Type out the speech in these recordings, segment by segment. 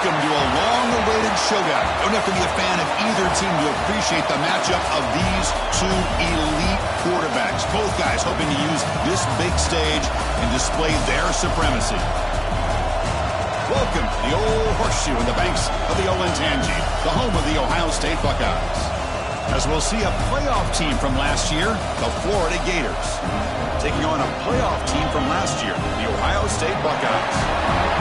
Welcome to a long-awaited showdown. You don't have to be a fan of either team to appreciate the matchup of these two elite quarterbacks. Both guys hoping to use this big stage and display their supremacy. Welcome to the old horseshoe in the banks of the Olentangy, the home of the Ohio State Buckeyes. As we'll see a playoff team from last year, the Florida Gators, taking on a playoff team from last year, the Ohio State Buckeyes.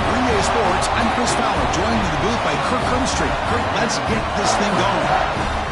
Green Day Sports, I'm Chris Fowler, joined in the booth by Kirk Herbstreit. Kirk, let's get this thing going.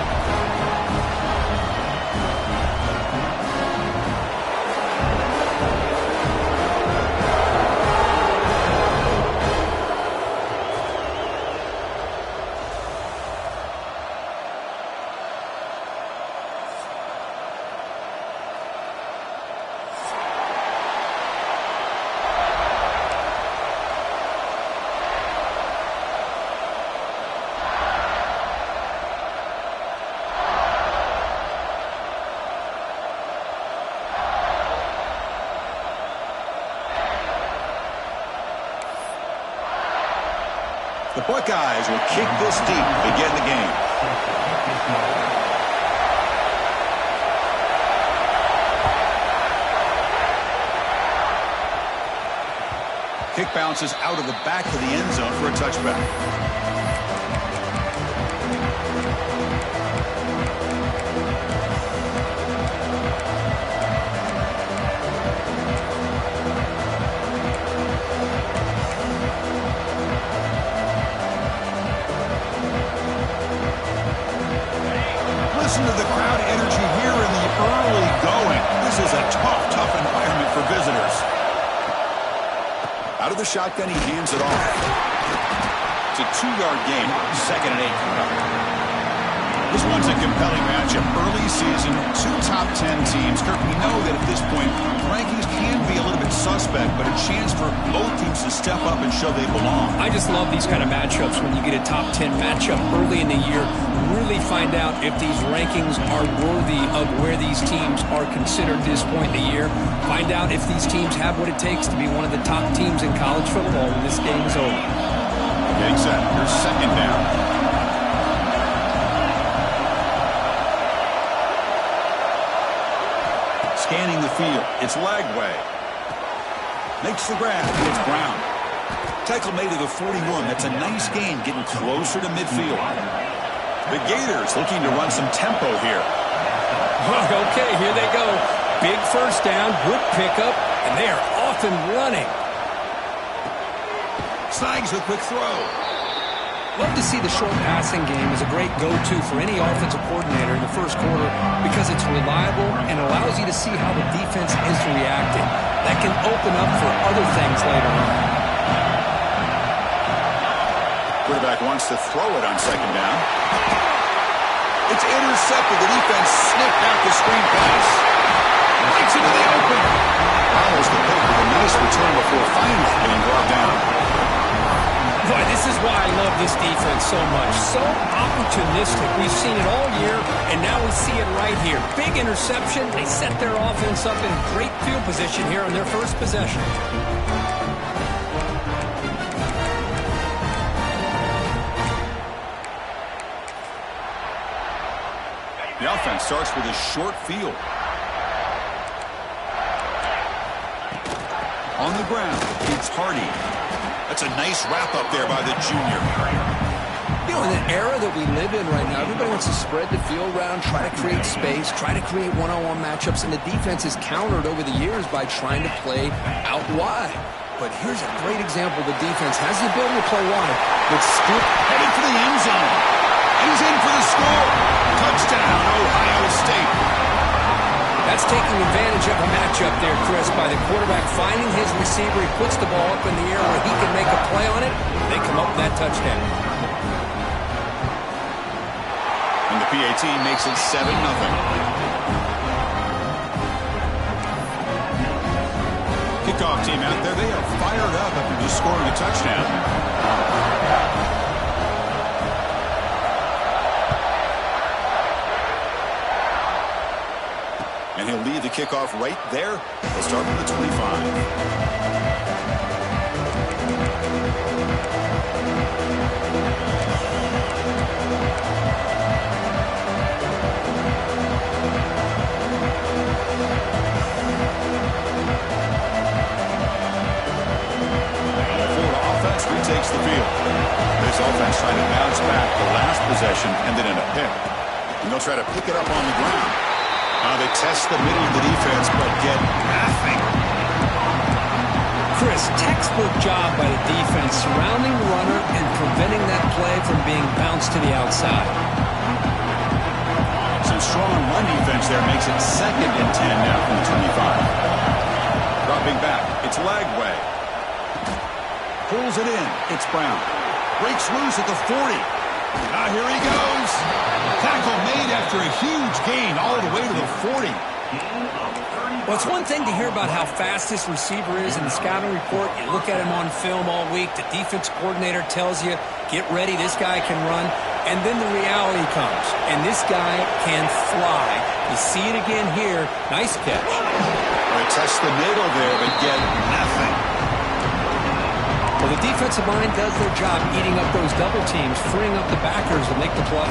The Buckeyes will kick this deep to begin the game. Kick bounces out of the back of the end zone for a touchback. Listen to the crowd energy here in the early going. This is a tough environment for visitors. Out of the shotgun, he hands it off. It's a 2-yard gain, 2nd and 8. This one's a compelling matchup. Early season, 2 top 10 teams. Kirk, we know that at this point, rankings can be a little bit suspect, but a chance for both teams to step up and show they belong. I just love these kind of matchups when you get a top 10 matchup early in the year. Really find out if these rankings are worthy of where these teams are considered at this point in the year. Find out if these teams have what it takes to be one of the top teams in college football when this game is over. Getting set. Here's 2nd down. Scanning the field. It's Lagway. Makes the grab. It's Brown. Tackle made to the 41. That's a nice gain, getting closer to midfield. The Gators looking to run some tempo here. Okay, here they go. Big first down, good pickup, and they are off and running. Snags a quick throw. Love to see the short passing game as a great go-to for any offensive coordinator in the first quarter because it's reliable and allows you to see how the defense is reacting. That can open up for other things later on. Quarterback wants to throw it on 2nd down. It's intercepted. The defense sniffed out the screen pass. Breaks into the open. Follows the pick with a nice return before finally being brought down. Boy, this is why I love this defense so much. So opportunistic. We've seen it all year, and now we see it right here. Big interception. They set their offense up in great field position here on their first possession. The offense starts with a short field. On the ground, it's Hardy. That's a nice wrap-up there by the junior. You know, in the era that we live in right now, everybody wants to spread the field around, try to create space, try to create one-on-one matchups, and the defense is countered over the years by trying to play out wide. But here's a great example. The defense has the ability to play wide, but still headed for the end zone. He's in for the score. Touchdown, Ohio State. That's taking advantage of a matchup there, Chris, by the quarterback finding his receiver. He puts the ball up in the air where he can make a play on it. They come up with that touchdown. And the PAT makes it 7-0. Kickoff team out there, they are fired up after just scoring a touchdown. And he'll lead the kickoff right there. He'll start from the 25. offense trying to bounce back. The last possession ended in a pick. And they'll try to pick it up on the ground. They test the middle of the defense, but get nothing. Chris, textbook job by the defense surrounding the runner and preventing that play from being bounced to the outside. Some strong run defense there makes it 2nd and 10 now from the 25. Dropping back, it's Lagway. Pulls it in, it's Brown. Breaks loose at the 40. Now here he goes. Tackle made after a huge gain all the way to the 40. Well, it's one thing to hear about how fast this receiver is in the scouting report. You look at him on film all week. The defense coordinator tells you, get ready, this guy can run. And then the reality comes, and this guy can fly. You see it again here. Nice catch. They test the middle there, but get nothing. Well, the defensive line does their job eating up those double teams, freeing up the backers to make the play.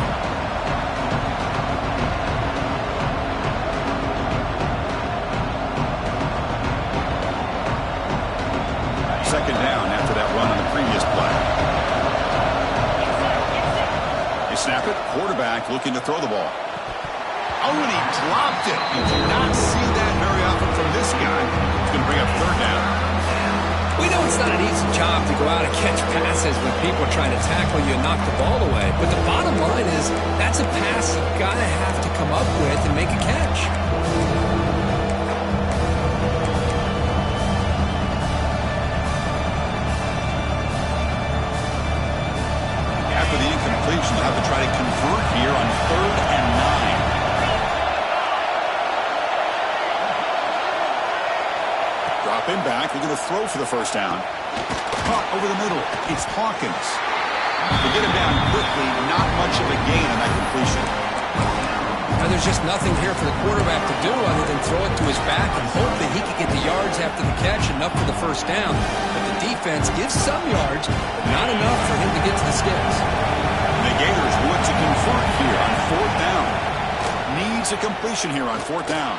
Second down after that run on the previous play. They snap it. Quarterback looking to throw the ball. Oh, and he dropped it. You do not see that very often from this guy. He's going to bring up 3rd down. We know it's not an easy job to go out and catch passes when people are trying to tackle you and knock the ball away. But the bottom line is that's a pass you've got to have to come up with and make a catch. After the incompletion, they'll have to try to convert here on 3rd and 9. Drop him back. They're going to throw for the 1st down. Caught over the middle. It's Hawkins. They get him down quickly. Not much of a gain on that completion. Now there's just nothing here for the quarterback to do other than throw it to his back and hope that he can get the yards after the catch, enough for the 1st down. But the defense gives some yards, but not enough for him to get to the sticks. The Gators want to convert here on 4th down. Needs a completion here on 4th down.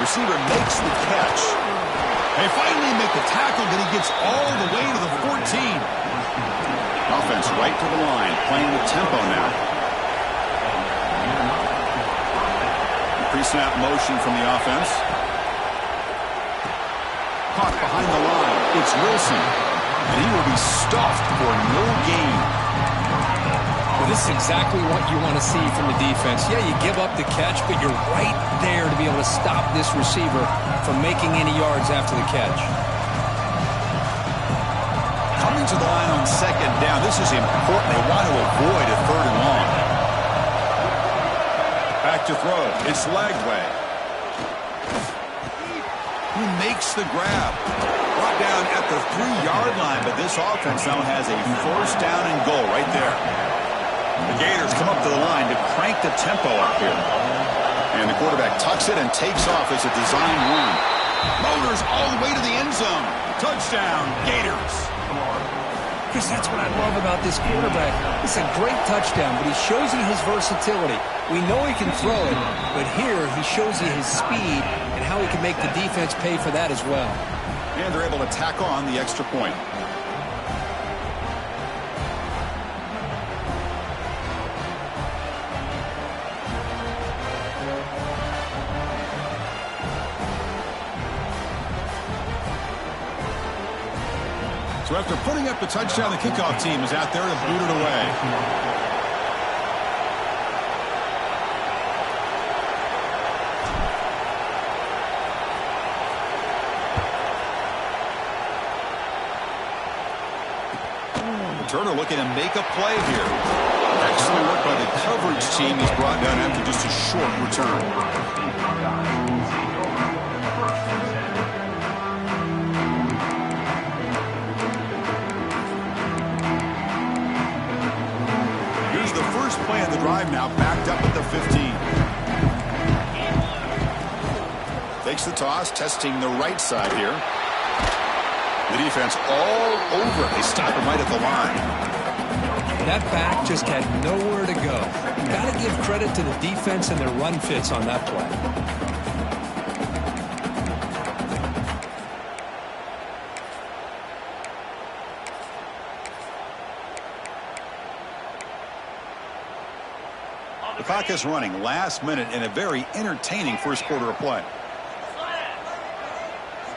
Receiver makes the catch. They finally make the tackle, but he gets all the way to the 14. Offense right to the line, playing with tempo now. Pre-snap motion from the offense. Caught behind the line. It's Wilson. And he will be stuffed for no gain. Well, this is exactly what you want to see from the defense. Yeah, you give up the catch, but you're right there to be able to stop this receiver from making any yards after the catch. Coming to the line on 2nd down. This is important. They want to avoid a 3rd and long. Back to throw. It's Lagway. He makes the grab. Brought down at the 3-yard line, but this offense now has a 1st down and goal right there. The Gators come up to the line to crank the tempo up here. And the quarterback tucks it and takes off as a design run. Motors all the way to the end zone. Touchdown, Gators. Chris, that's what I love about this quarterback. It's a great touchdown, but he shows you his versatility. We know he can throw it, but here he shows you his speed and how he can make the defense pay for that as well. And they're able to tack on the extra point. So after putting up the touchdown, the kickoff team is out there to boot it away. Turner looking to make a play here. Excellent work by the coverage team. He's brought down after just a short return. Play on the drive now, backed up at the 15. Takes the toss, testing the right side here. The defense all over it. They stop him right at the line. That back just had nowhere to go. You've got to give credit to the defense and their run fits on that play. The clock is running last minute in a very entertaining first quarter of play.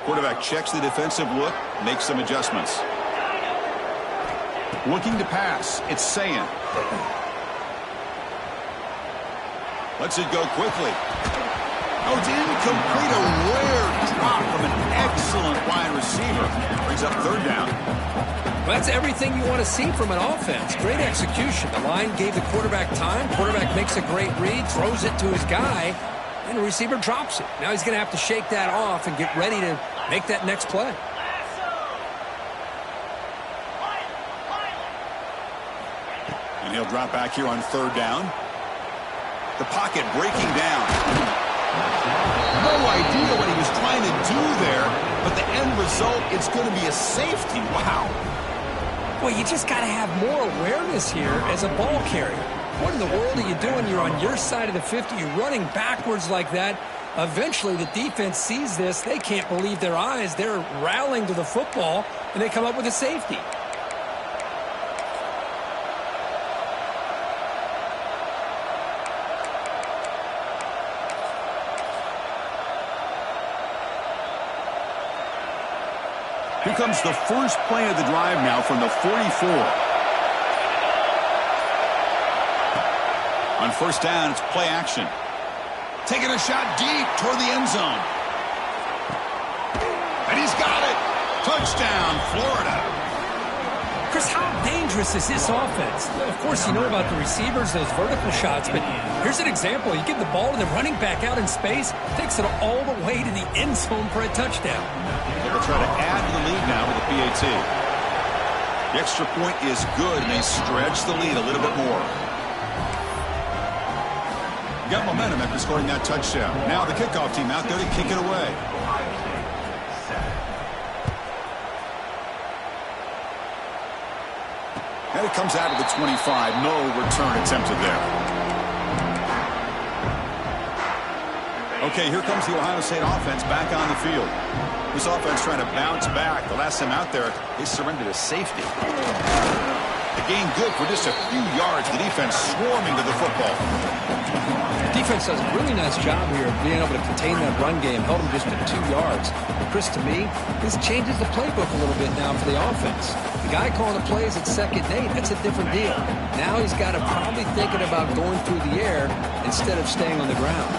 Quarterback checks the defensive look, makes some adjustments. Looking to pass. It's Sayan. Lets it go quickly. Oh, it's incomplete. A rare drop from an excellent wide receiver. Brings up third down. Well, that's everything you want to see from an offense. Great execution. The line gave the quarterback time. Quarterback makes a great read, throws it to his guy, and the receiver drops it. Now he's going to have to shake that off and get ready to make that next play. And he'll drop back here on third down. The pocket breaking down. No idea what he was trying to do there, but the end result, it's going to be a safety. Wow. Well, you just got to have more awareness here as a ball carrier. What in the world are you doing? You're on your side of the 50. You're running backwards like that. Eventually, the defense sees this. They can't believe their eyes. They're rallying to the football, and they come up with a safety. Here comes the first play of the drive now from the 44. On first down, it's play action. Taking a shot deep toward the end zone. And he's got it. Touchdown, Florida. Chris, how dangerous is this offense? Of course, you know about the receivers, those vertical shots, but here's an example. You give the ball to the running back out in space, takes it all the way to the end zone for a touchdown. They'll try to add to the lead now with a PAT. The extra point is good, and they stretch the lead a little bit more. Got momentum after scoring that touchdown. Now the kickoff team out there to kick it away. And it comes out of the 25. No return attempted there. Okay, here comes the Ohio State offense back on the field. This offense trying to bounce back. The last time out there, they surrendered a safety. The gain good for just a few yards. The defense swarming to the football. Defense does a really nice job here of being able to contain that run game. Held him just at 2 yards. But Chris, to me, this changes the playbook a little bit now for the offense. The guy calling the plays at 2nd and 8, that's a different deal. Now he's got to probably thinking about going through the air instead of staying on the ground.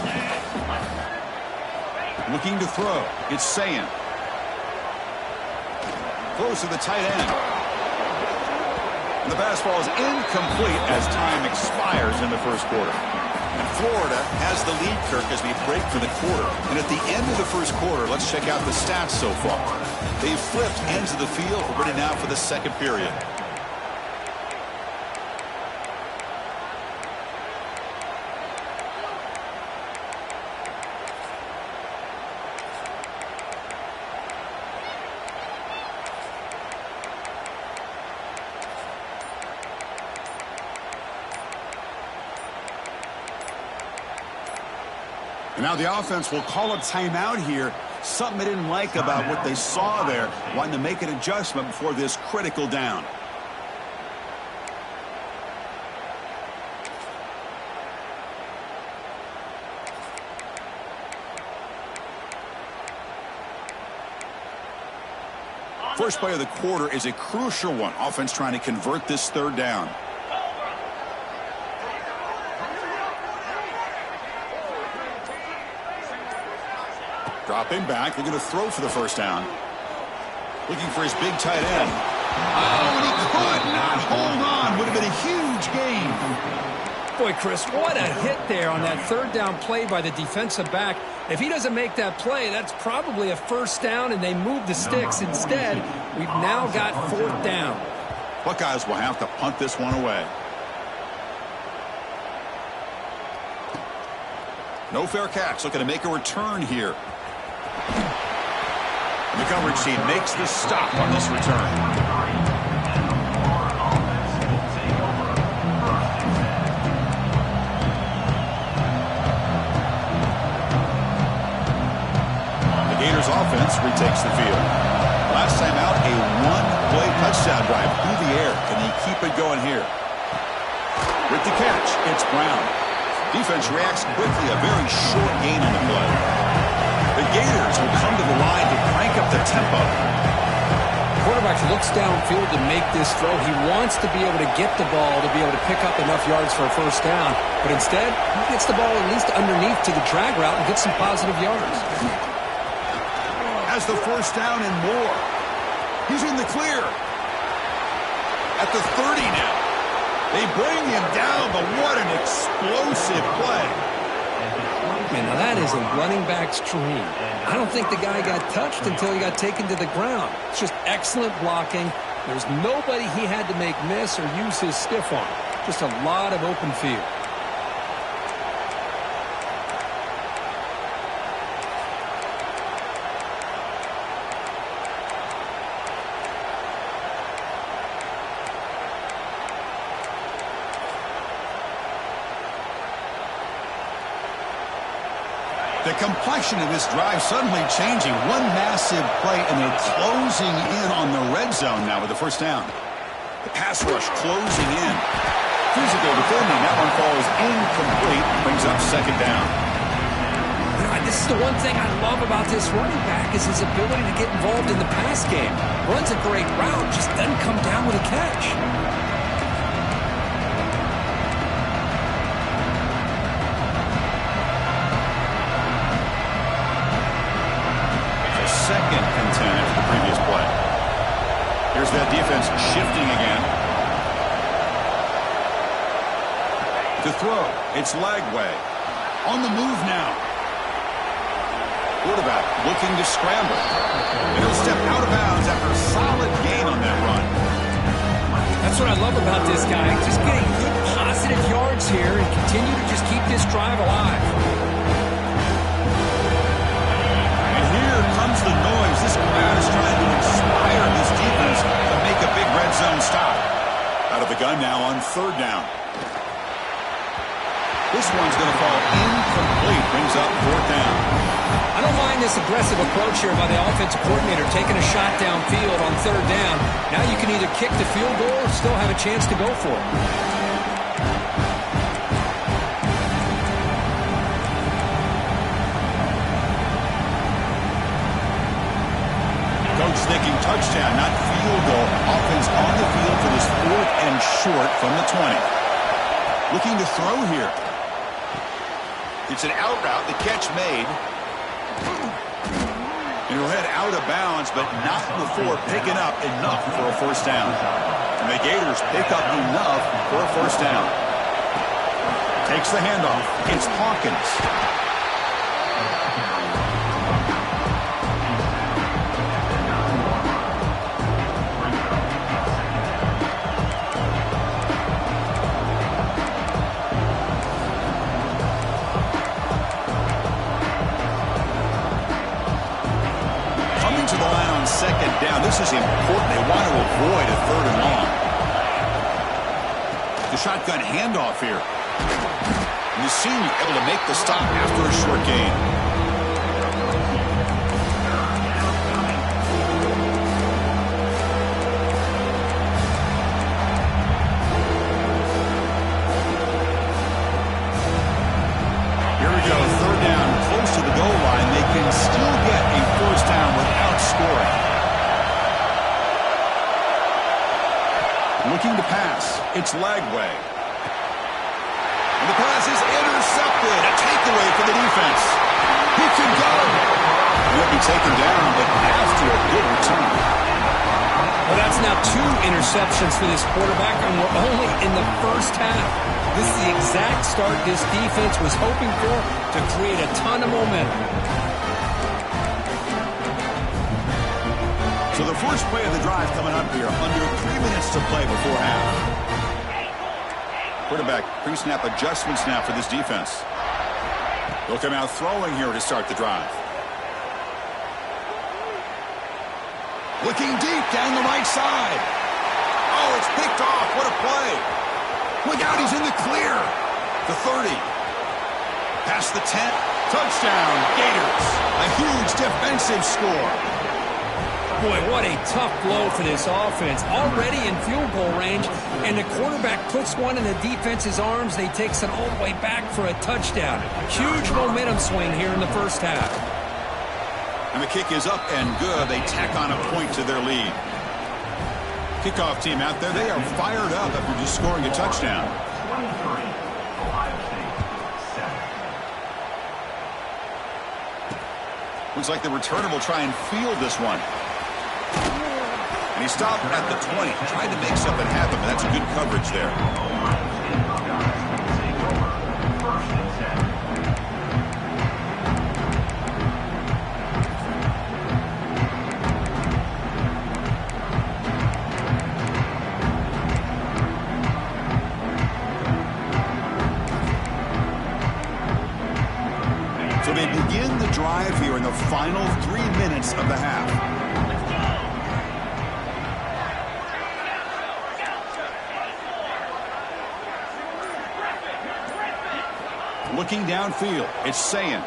Looking to throw. It's Sayan. Throws to the tight end. And the pass ball is incomplete as time expires in the first quarter. And Florida has the lead, Kirk, as we break for the quarter. And at the end of the first quarter, let's check out the stats so far. They've flipped ends of the field. We're ready now for the second period. And now the offense will call a timeout here. Something they didn't like about what they saw there. Wanting to make an adjustment before this critical down. First play of the quarter is a crucial one. Offense trying to convert this third down. Dropping back, looking to throw for the first down. Looking for his big tight end. Oh, and he could not hold on. Would have been a huge gain. Boy, Chris, what a hit there on that third down play by the defensive back. If he doesn't make that play, that's probably a first down, and they move the sticks. Instead, we've now got 4th down. Buckeyes will have to punt this one away. No fair catch. Looking to make a return here. And the coverage team makes the stop on this return. The Gators offense retakes the field. Last time out, a one-play touchdown drive through the air. Can he keep it going here? With the catch, it's Brown. Defense reacts quickly, a very short gain on the play. The Gators will come to the line to crank up the tempo. Quarterback looks downfield to make this throw. He wants to be able to get the ball to be able to pick up enough yards for a first down. But instead, he gets the ball at least underneath to the drag route and gets some positive yards. Has the first down and more. He's in the clear. At the 30 now. They bring him down, but what an explosive play. Man, now that is a running back's dream. I don't think the guy got touched until he got taken to the ground. It's just excellent blocking. There's nobody he had to make miss or use his stiff arm. Just a lot of open field. The complexion of this drive suddenly changing. One massive play, and they're closing in on the red zone now with the first down. The pass rush closing in. Physical defending. That one falls incomplete. Brings up second down. This is the one thing I love about this running back is his ability to get involved in the pass game. Runs a great route, just doesn't come down with a catch. Second and 10 after the previous play. Here's that defense shifting again. To throw, it's Lagway. On the move now. Quarterback looking to scramble. And he'll step out of bounds after a solid gain on that run. That's what I love about this guy. Just getting good positive yards here and continue to just keep this drive alive. Comes the noise. This crowd is trying to inspire this defense to make a big red zone stop. Out of the gun now on third down. This one's going to fall incomplete. Brings up fourth down. I don't mind this aggressive approach here by the offensive coordinator, taking a shot downfield on third down. Now you can either kick the field goal or still have a chance to go for it. Coach thinking touchdown, not field goal. Offense on the field for this fourth and short from the 20. Looking to throw here. It's an out route. The catch made. He'll head out of bounds, but not before picking up enough for a first down. And the Gators pick up enough for a first down. Takes the handoff. It's Hawkins. Second down. This is important. They want to avoid a third and long. The shotgun handoff here. And the senior able to make the stop after a short gain. Here we go. Third down, close to the goal line. They can still get a first down without scoring. Looking to pass. It's Lagway. And the pass is intercepted. A takeaway for the defense. He can go. He'll be taken down, but after a good return. Well, that's now 2 interceptions for this quarterback, and we're only in the first half. This is the exact start this defense was hoping for to create a ton of momentum. So the first play of the drive coming up here, under 3 minutes to play before half. Quarterback pre-snap adjustments now for this defense. They'll come out throwing here to start the drive. Looking deep down the right side. Oh, it's picked off. What a play. Look out, he's in the clear. The 30. Past the 10. Touchdown, Gators. A huge defensive score. Boy, what a tough blow for this offense. Already in field goal range, and the quarterback puts one in the defense's arms. They takes it all the way back for a touchdown. Huge momentum swing here in the first half. And the kick is up and good. They tack on a point to their lead. Kickoff team out there, they are fired up after just scoring a touchdown. Looks like the returner will try and field this one. And he stopped at the 20, trying to make something happen, but that's good coverage there. So they begin the drive here in the final 3 minutes of the half. Looking downfield, it's Sayin.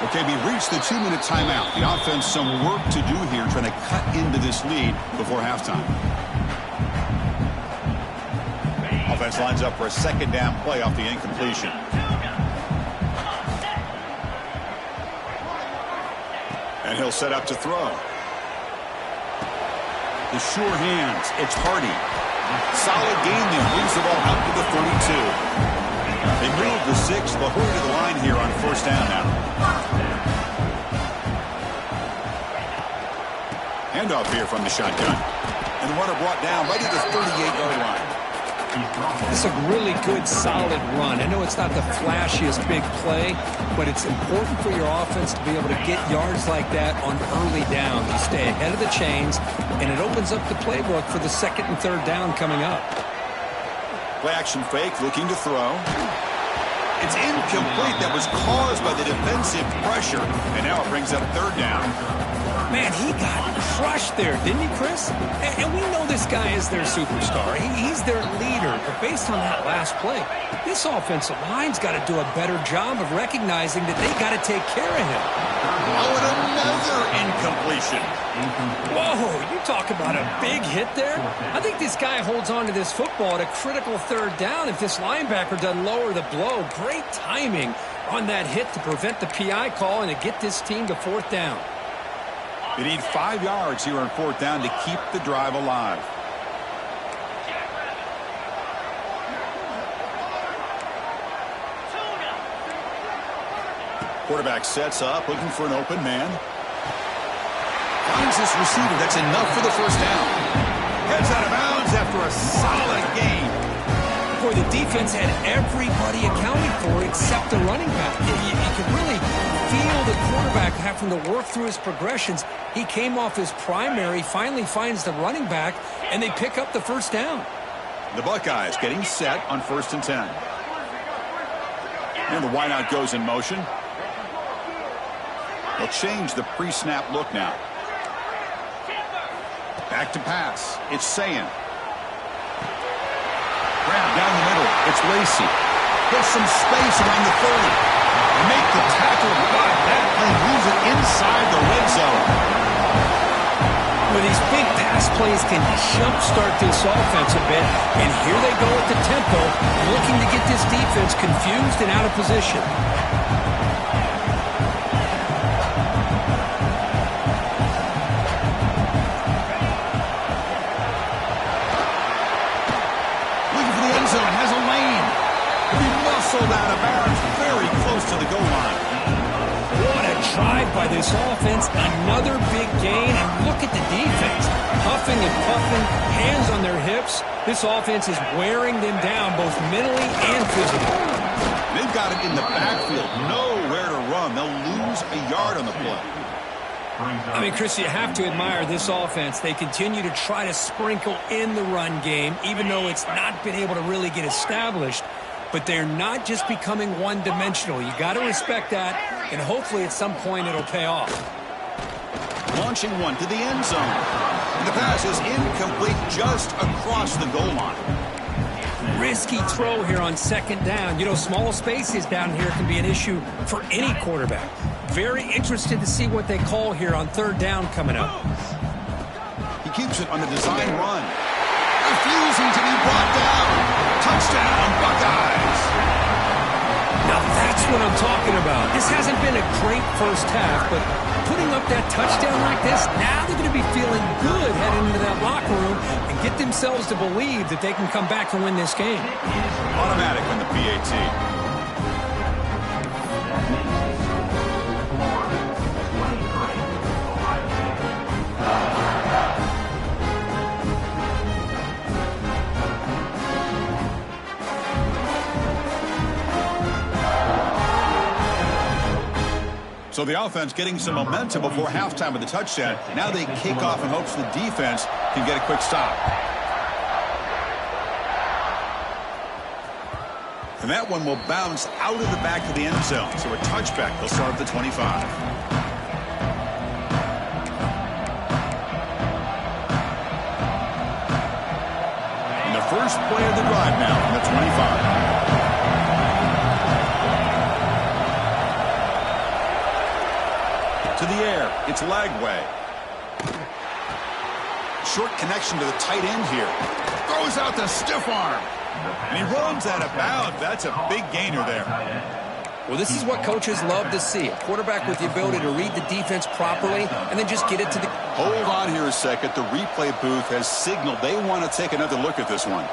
Okay, we reached the 2-minute timeout. The offense some work to do here, trying to cut into this lead before halftime. Offense lines up for a second down play off the incompletion. And he'll set up to throw. The sure hands, it's Hardy. Solid game there, moves the ball out to the 32. They move the 6, they'll hurry to the line here on first down now. Handoff here from the shotgun. And the runner brought down right at the 38-yard line. It's a really good, solid run. I know it's not the flashiest big play, but it's important for your offense to be able to get yards like that on early down. You stay ahead of the chains, and it opens up the playbook for the second and third down coming up. Play action fake, looking to throw. It's incomplete. That was caused by the defensive pressure, and now it brings up third down. Man, he got crushed there, didn't he, Chris? And we know this guy is their superstar. He's their leader. But based on that last play, this offensive line's got to do a better job of recognizing that they got to take care of him. Oh, and another incompletion. Whoa, you talk about a big hit there? I think this guy holds on to this football at a critical third down if this linebacker doesn't lower the blow. Great timing on that hit to prevent the PI call and to get this team to fourth down. They need 5 yards here on fourth down to keep the drive alive. Quarterback sets up, looking for an open man. Finds this receiver. That's enough for the first down. Heads out of bounds after a solid game. Boy, the defense had everybody accounted for except the running back. You could really feel the quarterback having to work through his progressions. He came off his primary, finally finds the running back, and they pick up the first down. The Buckeyes getting set on 1st and 10. And the wideout goes in motion. They'll change the pre-snap look now. Back to pass. It's Sayin. Grab down the middle. It's Lacey. Gets some space around the 30. They make the tackle, but that play moves it inside the red zone. Well, these big pass plays can jumpstart this offense a bit, and here they go at the tempo, looking to get this defense confused and out of position. Out of bounds, very close to the goal line. What a drive by this offense. Another big gain, and look at the defense. Huffing and puffing, hands on their hips. This offense is wearing them down both mentally and physically. They've got it in the backfield, nowhere to run. They'll lose a yard on the play. I mean, Chris, you have to admire this offense. They continue to try to sprinkle in the run game, even though it's not been able to really get established. But they're not just becoming one-dimensional. You got to respect that, and hopefully at some point it'll pay off. Launching one to the end zone. And the pass is incomplete just across the goal line. Risky throw here on second down. You know, small spaces down here can be an issue for any quarterback. Very interested to see what they call here on third down coming up. He keeps it on the design run. Refusing to be brought down. Touchdown, Buckeyes. Now that's what I'm talking about. This hasn't been a great first half, but putting up that touchdown like this, now they're going to be feeling good heading into that locker room and get themselves to believe that they can come back and win this game. Automatic on the PAT. So the offense getting some momentum before halftime with the touchdown. Now they kick off in hopes the defense can get a quick stop. And that one will bounce out of the back of the end zone. So a touchback. They'll start at the 25. And the first play of the drive now from the 25. To the air, it's Lagway. Short connection to the tight end here. Throws out the stiff arm. And he runs out of bounds. That's a big gainer there. Well, this is what coaches love to see. A quarterback with the ability to read the defense properly and then just get it to the... Hold on here a second. The replay booth has signaled they want to take another look at this one.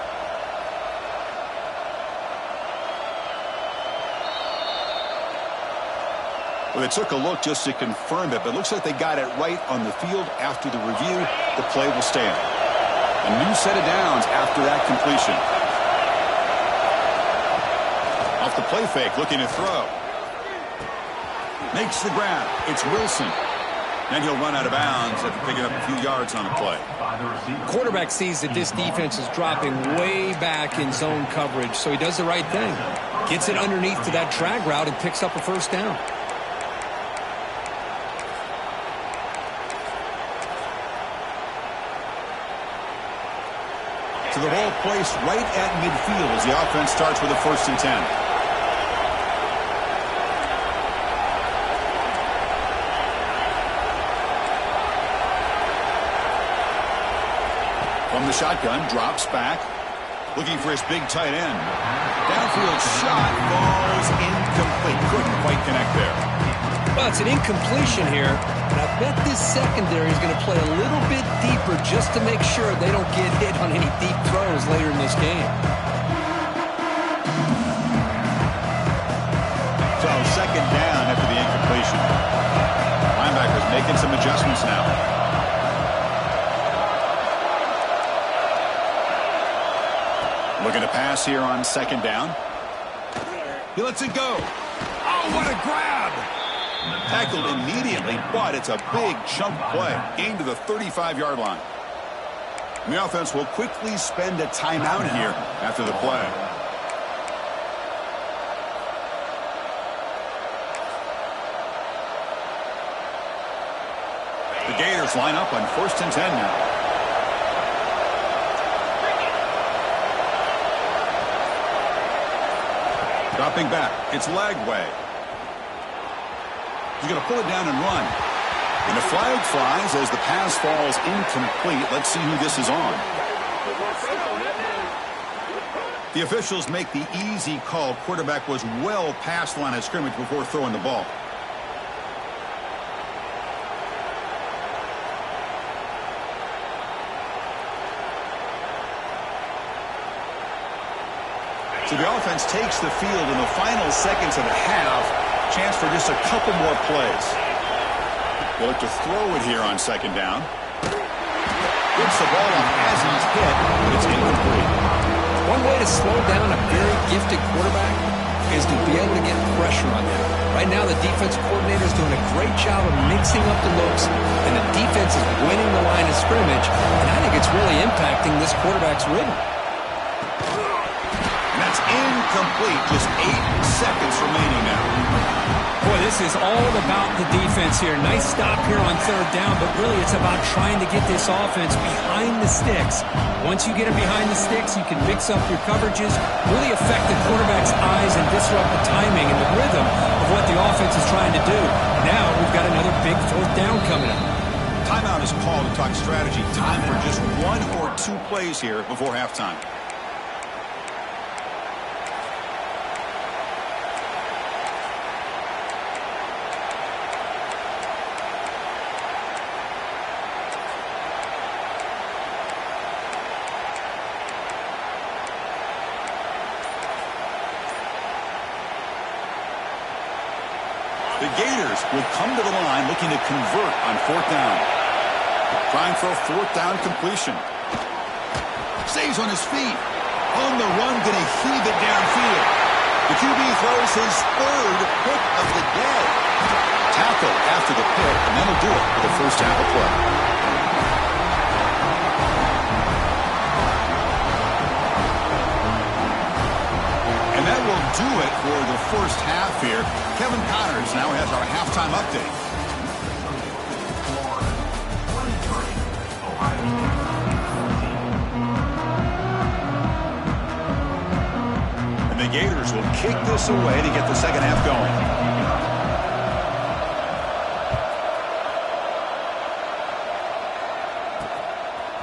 Well, they took a look just to confirm it, but it looks like they got it right on the field. After the review, the play will stand. A new set of downs after that completion. Off the play fake, looking to throw. Makes the grab. It's Wilson. And he'll run out of bounds after picking up a few yards on the play. Quarterback sees that this defense is dropping way back in zone coverage, so he does the right thing. Gets it underneath to that drag route and picks up a first down. To the ball placed right at midfield as the offense starts with a 1st and 10. From the shotgun, drops back, looking for his big tight end. Downfield shot falls incomplete. Couldn't quite connect there. Well, it's an incompletion here, and I bet this secondary is going to play a little bit deeper just to make sure they don't get hit on any deep throws later in this game. So 2nd down after the incompletion. Linebackers making some adjustments now. Looking to pass here on 2nd down. He lets it go. Oh, what a grab! Tackled immediately, but it's a big chunk play. Gain to the 35-yard line. And the offense will quickly spend a timeout here after the play. The Gators line up on 1st and 10 now. Dropping back, it's Lagway. He's going to pull it down and run. And the flag flies as the pass falls incomplete. Let's see who this is on. The officials make the easy call. Quarterback was well past the line of scrimmage before throwing the ball. So the offense takes the field in the final seconds of the half. Chance for just a couple more plays. They'll look to throw it here on 2nd down. Gets the ball up as he's hit, but it's incomplete. One way to slow down a very gifted quarterback is to be able to get pressure on them. Right now, the defense coordinator is doing a great job of mixing up the looks, and the defense is winning the line of scrimmage, and I think it's really impacting this quarterback's rhythm. That's incomplete. Just 8 seconds remaining now. Boy, this is all about the defense here. Nice stop here on third down, but really it's about trying to get this offense behind the sticks. Once you get it behind the sticks, you can mix up your coverages, really affect the quarterback's eyes and disrupt the timing and the rhythm of what the offense is trying to do. Now we've got another big fourth down coming up. Timeout is called to talk strategy. Time for just 1 or 2 plays here before halftime. The Gators will come to the line looking to convert on fourth down. Trying for a fourth down completion. Stays on his feet. On the run, going to heave it downfield. The QB throws his 3rd pick of the day. Tackle after the pick, and that'll do it for the first half of play. And that will do it for the first half here. Kevin Connors now has our halftime update. And the Gators will kick this away to get the second half going.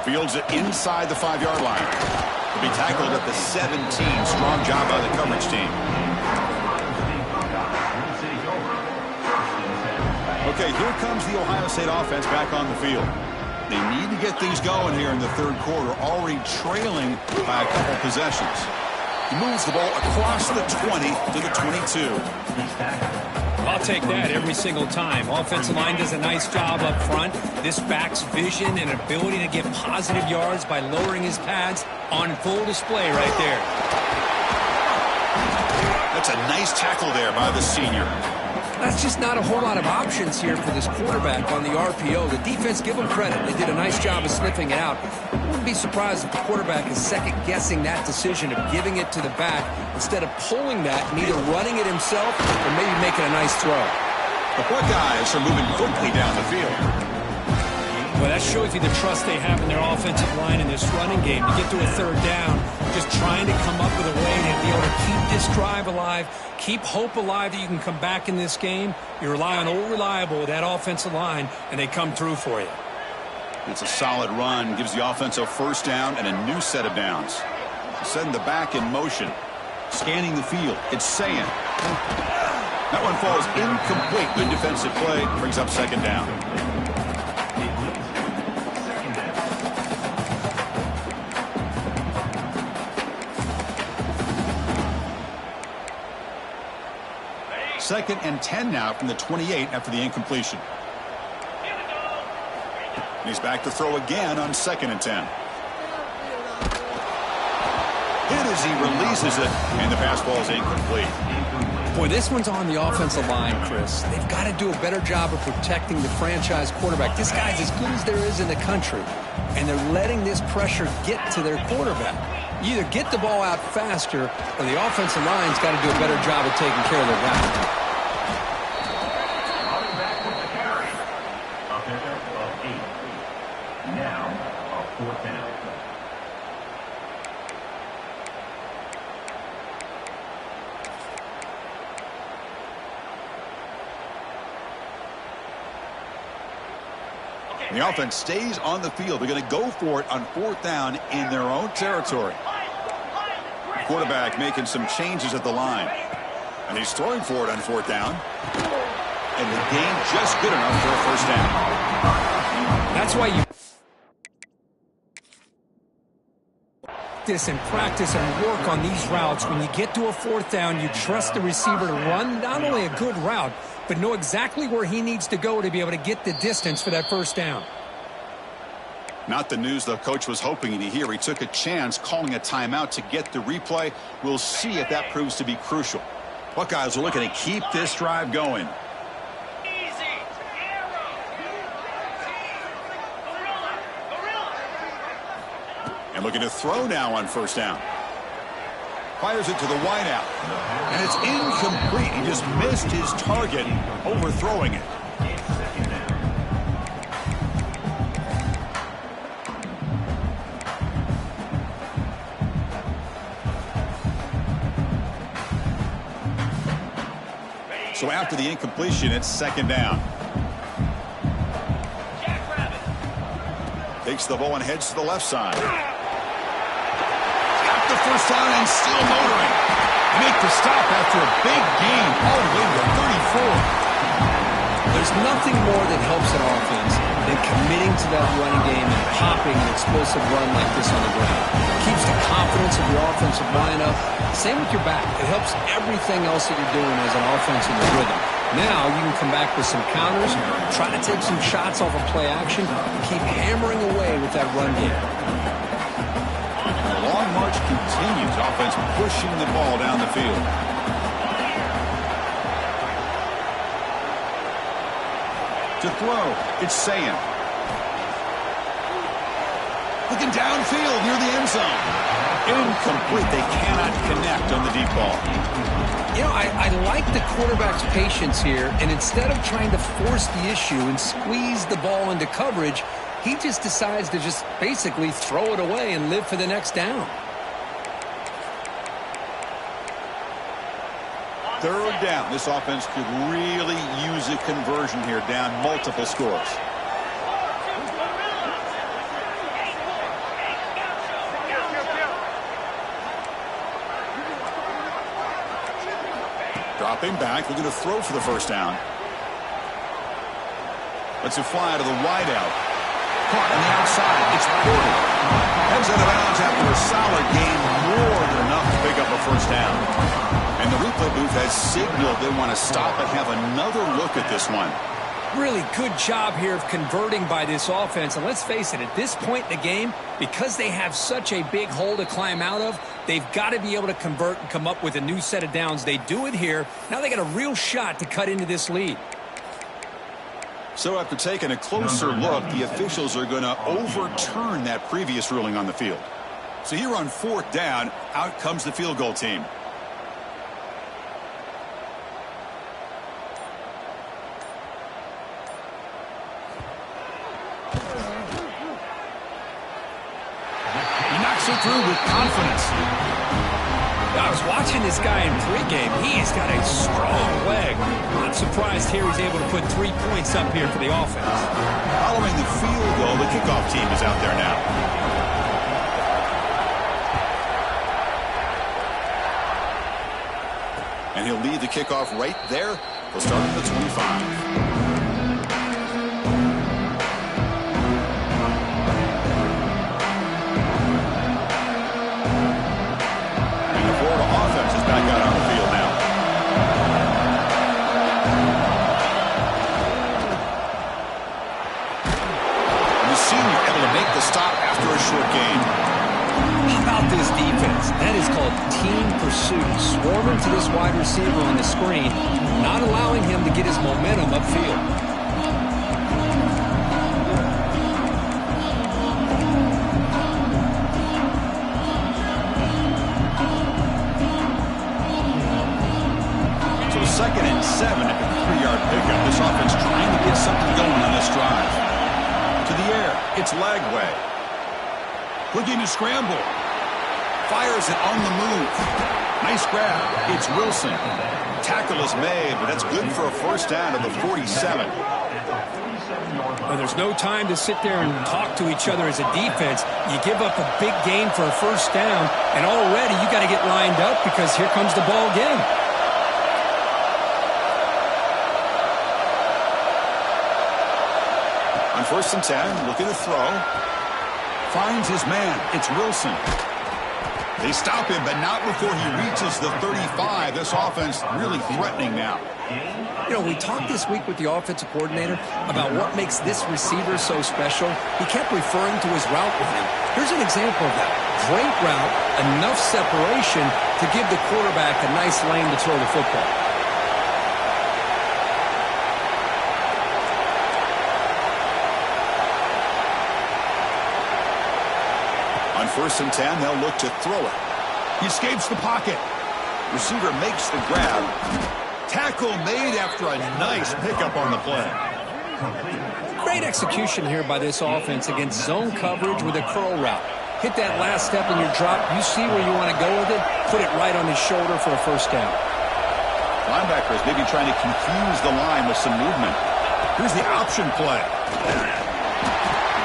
Fields it inside the 5-yard line. Will be tackled at the 17. Strong job by the coverage team. Okay, here comes the Ohio State offense back on the field. They need to get things going here in the third quarter, already trailing by a couple possessions. He moves the ball across the 20 to the 22. I'll take that every single time. Offensive line does a nice job up front. This back's vision and ability to get positive yards by lowering his pads on full display right there. That's a nice tackle there by the senior. That's just not a whole lot of options here for this quarterback on the RPO. The defense, give them credit. They did a nice job of sniffing it out. I wouldn't be surprised if the quarterback is second-guessing that decision of giving it to the back instead of pulling that and either running it himself or maybe making a nice throw. The Buckeyes are moving quickly down the field. Well, that shows you the trust they have in their offensive line in this running game. To get to a third down, just trying to come up with a way to be able to keep this drive alive, keep hope alive that you can come back in this game. You rely on old reliable, that offensive line, and they come through for you. It's a solid run, gives the offense a first down and a new set of downs. Setting the back in motion, scanning the field. It's saying. That one falls incomplete. Good defensive play, brings up second down. Second and 10 now from the 28 after the incompletion. He's back to throw again on second and 10. Hit as he releases it, and the pass ball is incomplete. Boy, this one's on the offensive line, Chris. They've got to do a better job of protecting the franchise quarterback. This guy's as good as there is in the country, and they're letting this pressure get to their quarterback. You either get the ball out faster, or the offensive line's got to do a better job of taking care of their guy. The offense stays on the field. They're going to go for it on fourth down in their own territory. The quarterback making some changes at the line. And he's throwing for it on fourth down. And the gain just good enough for a first down. That's why you practice and work on these routes. When you get to a fourth down, you trust the receiver to run not only a good route, but know exactly where he needs to go to be able to get the distance for that first down. Not the news the coach was hoping to hear. He took a chance calling a timeout to get the replay. We'll see if that proves to be crucial. Buckeyes are looking to keep this drive going. And looking to throw now on first down. Fires it to the wideout. And it's incomplete. He just missed his target, overthrowing it. So after the incompletion, it's second down. Takes the ball and heads to the left side. Got the first down and still motoring. Make the stop after a big gain all the way to 34. There's nothing more that helps an offense than committing to that running game and popping an explosive run like this on the ground. It keeps the confidence of your offensive line up. Same with your back. It helps everything else that you're doing as an offense in the rhythm. Now you can come back with some counters, try to take some shots off of play action, and keep hammering away with that run game. The long march continues. Offense pushing the ball down the field. To throw, it's Sayan. Looking downfield near the end zone. Incomplete. They cannot connect on the deep ball. You know, I like the quarterback's patience here, and instead of trying to force the issue and squeeze the ball into coverage, he just decides to just basically throw it away and live for the next down. Third down. This offense could really use a conversion here, down multiple scores. Dropping back, looking to throw for the first down. Lets it fly to the wideout. Caught on the outside. It's Porter. Heads out of bounds after a solid gain, more than enough to pick up a first down. And the replay booth has signaled they want to stop and have another look at this one. Really good job here of converting by this offense. And let's face it, at this point in the game, because they have such a big hole to climb out of, they've got to be able to convert and come up with a new set of downs. They do it here. Now they got a real shot to cut into this lead. So after taking a closer look, the officials are going to overturn that previous ruling on the field. So here on fourth down, out comes the field goal team. Through with confidence. I was watching this guy in pregame. He's got a strong leg. Not surprised here he's able to put 3 points up here for the offense. Following the field goal, the kickoff team is out there now. And he'll lead the kickoff right there. He'll start at the 25. Back out on the field now. And the senior able to make the stop after a short gain. How about this defense? That is called team pursuit. Swarming to this wide receiver on the screen, not allowing him to get his momentum upfield. Second and 7 at the 3-yard pickup. This offense trying to get something going on this drive. To the air. It's Lagway. Looking to scramble. Fires it on the move. Nice grab. It's Wilson. Tackle is made, but that's good for a first down at the 47. Well, there's no time to sit there and talk to each other as a defense. You give up a big gain for a first down, and already you got to get lined up because here comes the ball again. On first and 10, looking to throw. Finds his man. It's Wilson. They stop him, but not before he reaches the 35. This offense really threatening now. You know, we talked this week with the offensive coordinator about what makes this receiver so special. He kept referring to his route with him. Here's an example of that. Great route, enough separation to give the quarterback a nice lane to throw the football. On first and 10, they'll look to throw it. He escapes the pocket. Receiver makes the grab. Tackle made after a nice pickup on the play. Great execution here by this offense against zone coverage with a curl route. Hit that last step in your drop. You see where you want to go with it. Put it right on his shoulder for a first down. Linebackers maybe trying to confuse the line with some movement. Here's the option play.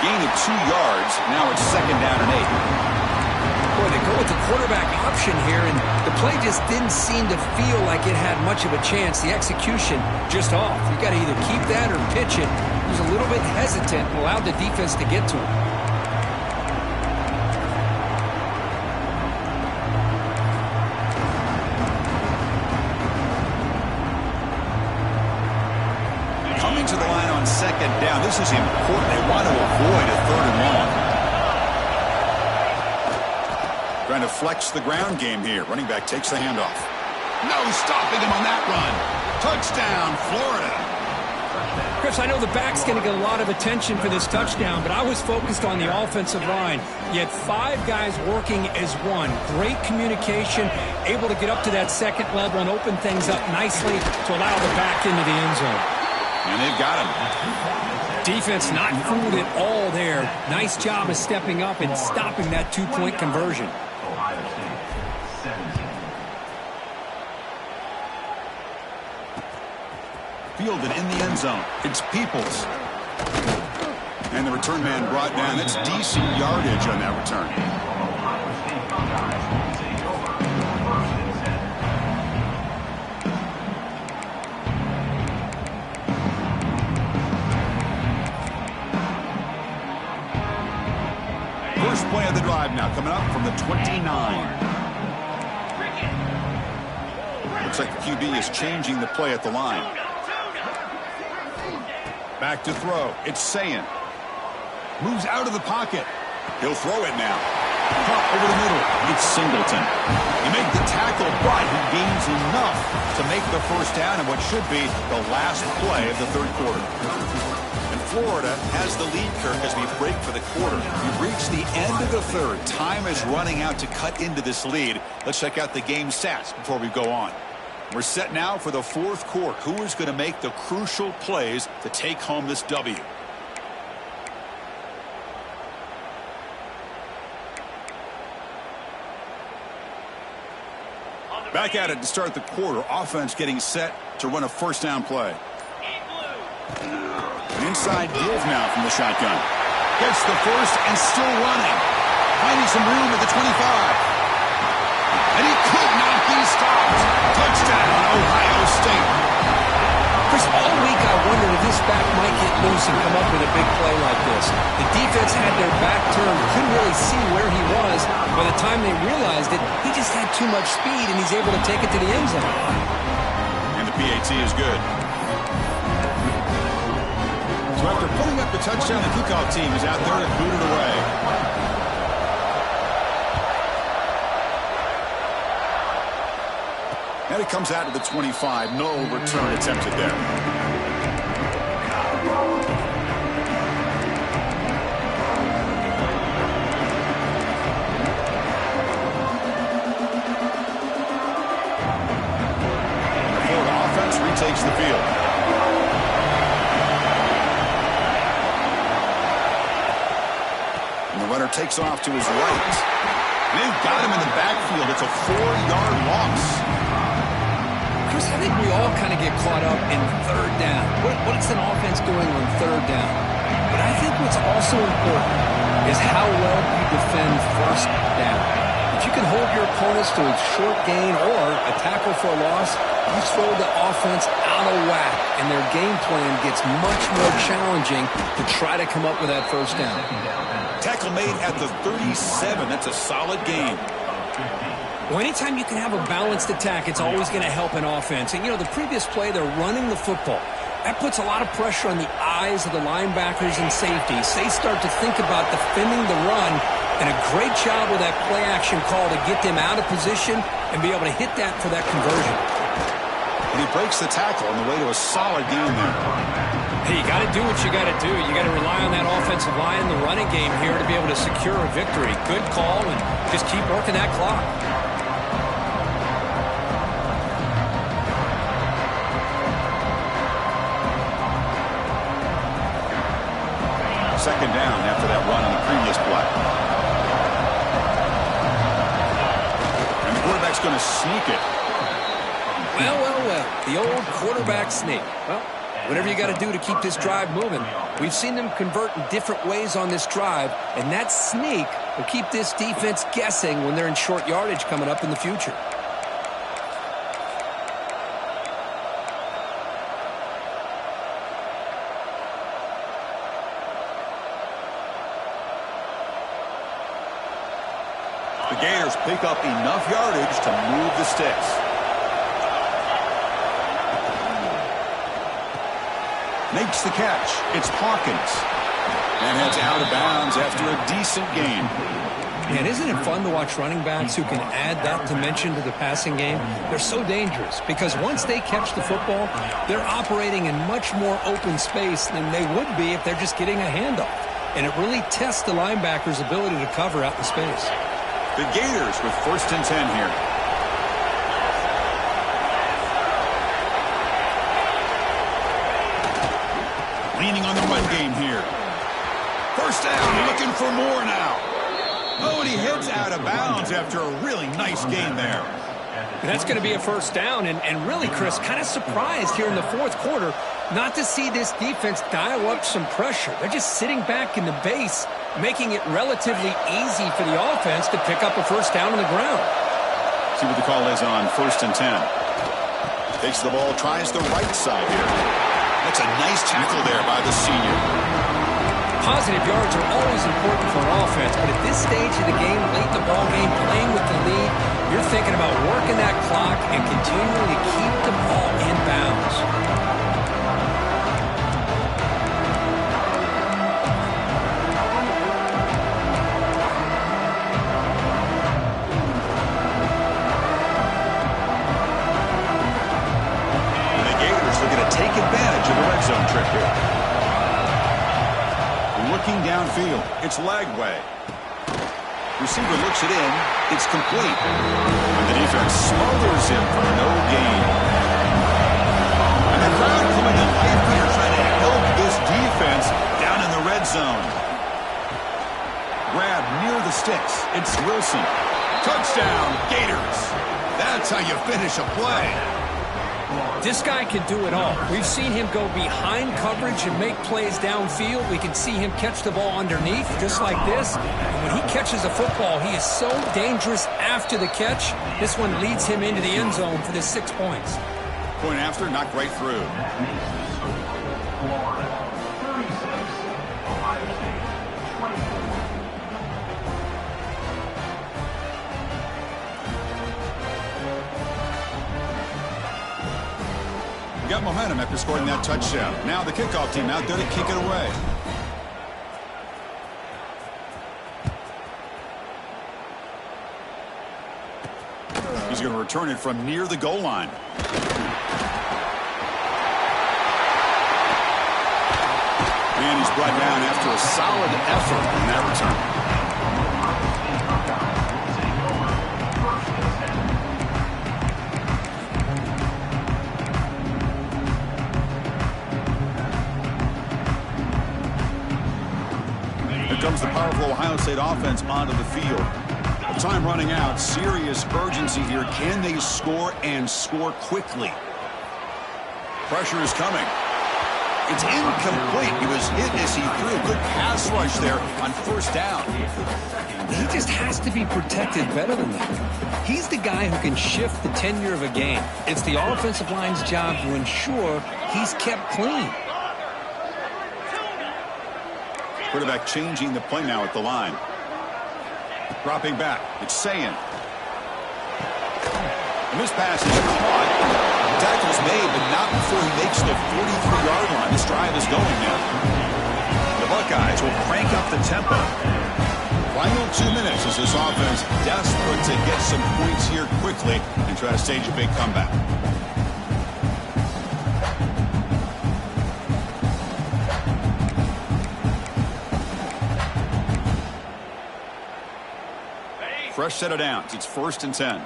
Gain of 2 yards. Now it's 2nd down and 8. Boy, they go with the quarterback option here, and the play just didn't seem to feel like it had much of a chance. The execution just off. You got to either keep that or pitch it. He was a little bit hesitant and allowed the defense to get to him. Coming to the line on 2nd down. This is important. They want to avoid a 3rd and long. Trying to flex the ground game here. Running back takes the handoff. No stopping him on that run. Touchdown, Florida. Chris, I know the back's going to get a lot of attention for this touchdown, but I was focused on the offensive line. You had 5 guys working as one. Great communication, able to get up to that 2nd level and open things up nicely to allow the back into the end zone. And they've got him. Defense not fooled at all there. Nice job of stepping up and stopping that 2-point conversion. Fielded in the end zone. It's Peoples. And the return man brought down. That's decent yardage on that return. First play of the drive now, coming up from the 29. Looks like the QB is changing the play at the line. Back to throw. It's Sayin. Moves out of the pocket. He'll throw it now. Caught over the middle. It's Singleton. He made the tackle, but he gains enough to make the first down in what should be the last play of the 3rd quarter. And Florida has the lead, Kirk, as we break for the quarter. We've reached the end of the 3rd. Time is running out to cut into this lead. Let's check out the game stats before we go on. We're set now for the 4th quarter. Who is going to make the crucial plays to take home this W? Back at it to start the quarter. Offense getting set to run a first down play. An inside give now from the shotgun. Gets the first and still running. Finding some room at the 25. And he could not be stopped. Touchdown, Ohio State. Chris, all week I wondered if this back might get loose and come up with a big play like this. The defense had their back turned, couldn't really see where he was. By the time they realized it, he just had too much speed, and he's able to take it to the end zone. And the PAT is good. So after pulling up the touchdown, the kickoff team is out there to boot it away. And it comes out to the 25. No return attempted there. And the Florida offense retakes the field. And the runner takes off to his right. And they've got him in the backfield. It's a 4-yard loss. Chris, I think we all kind of get caught up in 3rd down. What's an offense doing on 3rd down? But I think what's also important is how well you defend 1st down. If you can hold your opponents to a short gain or a tackle for a loss, you throw the offense out of whack, and their game plan gets much more challenging to try to come up with that 1st down. Tackle made at the 37. That's a solid gain. Well, anytime you can have a balanced attack, it's always going to help an offense. And, you know, the previous play, they're running the football. That puts a lot of pressure on the eyes of the linebackers and safeties. They start to think about defending the run, and a great job with that play-action call to get them out of position and be able to hit that for that conversion. And he breaks the tackle on the way to a solid game there. Hey, you got to do what you got to do. You got to rely on that offensive line, the running game here, to be able to secure a victory. Good call, and just keep working that clock. Second down after that run on the previous play. And the quarterback's going to sneak it. Well, well, well. The old quarterback sneak. Well, whatever you got to do to keep this drive moving. We've seen them convert in different ways on this drive, and that sneak will keep this defense guessing when they're in short yardage coming up in the future. The Gators pick up enough yardage to move the sticks. Makes the catch. It's Hawkins. And heads out of bounds after a decent gain. Man, isn't it fun to watch running backs who can add that dimension to the passing game? They're so dangerous because once they catch the football, they're operating in much more open space than they would be if they're just getting a handoff. And it really tests the linebacker's ability to cover out the space. The Gators with 1st and 10 here. Leaning on the run game here. 1st down, looking for more now. Oh, and he heads out of bounds after a really nice gain there. That's going to be a 1st down, and really, Chris, kind of surprised here in the 4th quarter not to see this defense dial up some pressure. They're just sitting back in the base, making it relatively easy for the offense to pick up a 1st down on the ground. See what the call is on 1st and 10. Takes the ball, tries the right side here. That's a nice tackle there by the senior. Positive yards are always important for an offense, but at this stage of the game, late in the ball game, playing with the lead, you're thinking about working that clock and continuing to keep the ball in bounds. And the Gators looking to take advantage of the red zone trip here. Looking downfield, it's Lagway. Receiver looks it in, it's complete. And the defense smothers him for no gain. And the crowd coming to life here trying to help this defense down in the red zone. Grab near the sticks, it's Wilson. Touchdown, Gators. That's how you finish a play. This guy can do it all. We've seen him go behind coverage and make plays downfield. We can see him catch the ball underneath, just like this. And when he catches a football, he is so dangerous after the catch. This one leads him into the end zone for the 6 points. Point after, knocked right through. Got momentum after scoring that touchdown. Now the kickoff team out there to kick it away. He's going to return it from near the goal line. And he's brought down after a solid effort in that return. Comes the powerful Ohio State offense onto the field. The time running out, serious urgency here. Can they score and score quickly? Pressure is coming. It's incomplete. He was hit as he threw a good pass rush there on 1st down. He just has to be protected better than that. He's the guy who can shift the tenure of a game. It's the offensive line's job to ensure he's kept clean. Quarterback changing the play now at the line. Dropping back. It's Sayin. And this pass is caught. The tackle's made, but not before he makes the 43-yard line. This drive is going now. The Buckeyes will crank up the tempo. Final 2 minutes as this offense desperate to get some points here quickly and try to stage a big comeback. Fresh set of downs. It's 1st and 10.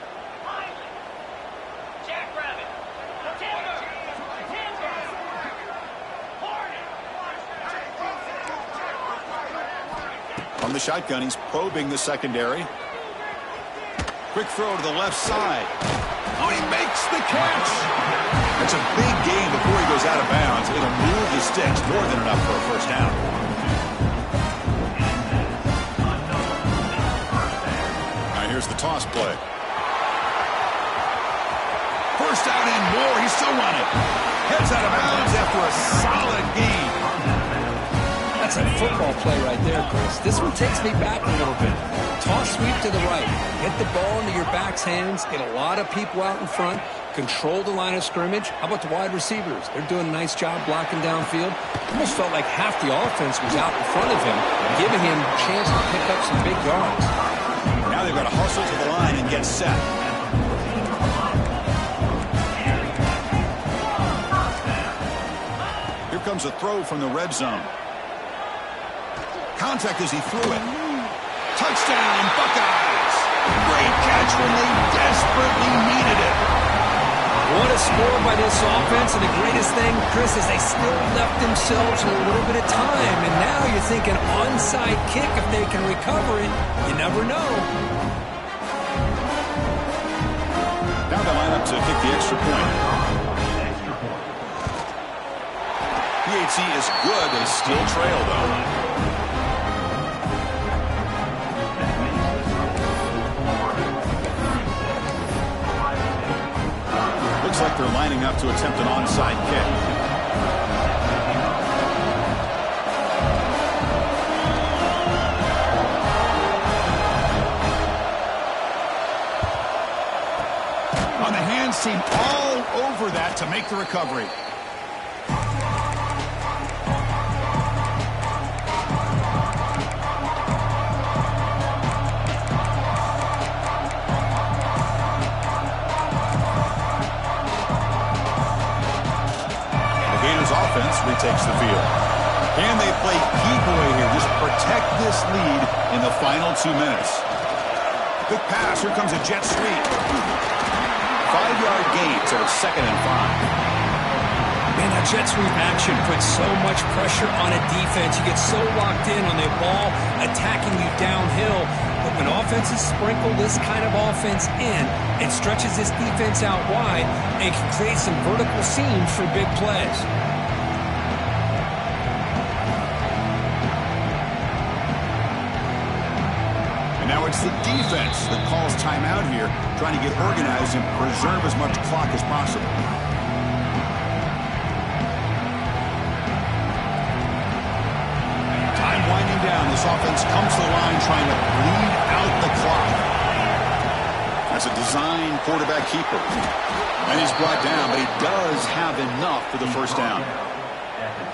From the shotgun, he's probing the secondary. Quick throw to the left side. Oh, he makes the catch. That's a big gain before he goes out of bounds. It'll move the sticks more than enough for a first down. Now here's the toss play. First down and more. He's still running. Heads out of bounds after a solid gain. That's a football play right there, Chris. This one takes me back a little bit. Toss sweep to the right. Get the ball into your back's hands. Get a lot of people out in front. Control the line of scrimmage. How about the wide receivers? They're doing a nice job blocking downfield. Almost felt like half the offense was out in front of him, giving him a chance to pick up some big yards. Now they've got to hustle to the line and get set. Here comes a throw from the red zone. Contact as he threw it. Touchdown, Buckeyes! Great catch when they desperately needed it. What a score by this offense, and the greatest thing, Chris, is they still left themselves a little bit of time, and now you're thinking onside kick if they can recover it. You never know. Now they line up to kick the extra point. PAT is good. They still trail, though. Looks like they're lining up to attempt an onside kick. On the hands team, all over that to make the recovery. Offense retakes the field. Can they play keep away here? Just protect this lead in the final 2 minutes. Quick pass. Here comes a jet sweep. 5-yard gain, so it's 2nd and 5. Man, that jet sweep action puts so much pressure on a defense. You get so locked in on the ball attacking you downhill. But when offenses sprinkle this kind of offense in, it stretches this defense out wide and can create some vertical seams for big plays. Now it's the defense that calls timeout here, trying to get organized and preserve as much clock as possible. Time winding down. This offense comes to the line trying to bleed out the clock. That's a design quarterback keeper. And he's brought down, but he does have enough for the first down.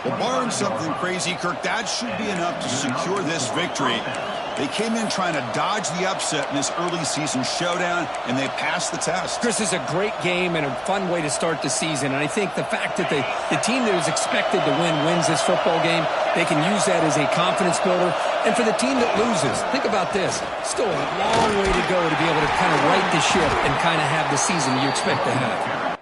Well, barring something crazy, Kirk, that should be enough to secure this victory. They came in trying to dodge the upset in this early season showdown, and they passed the test. Chris, is a great game and a fun way to start the season. And I think the fact that the team that was expected to win wins this football game, they can use that as a confidence builder. And for the team that loses, think about this. Still a long way to go to be able to kind of right the ship and kind of have the season you expect to have.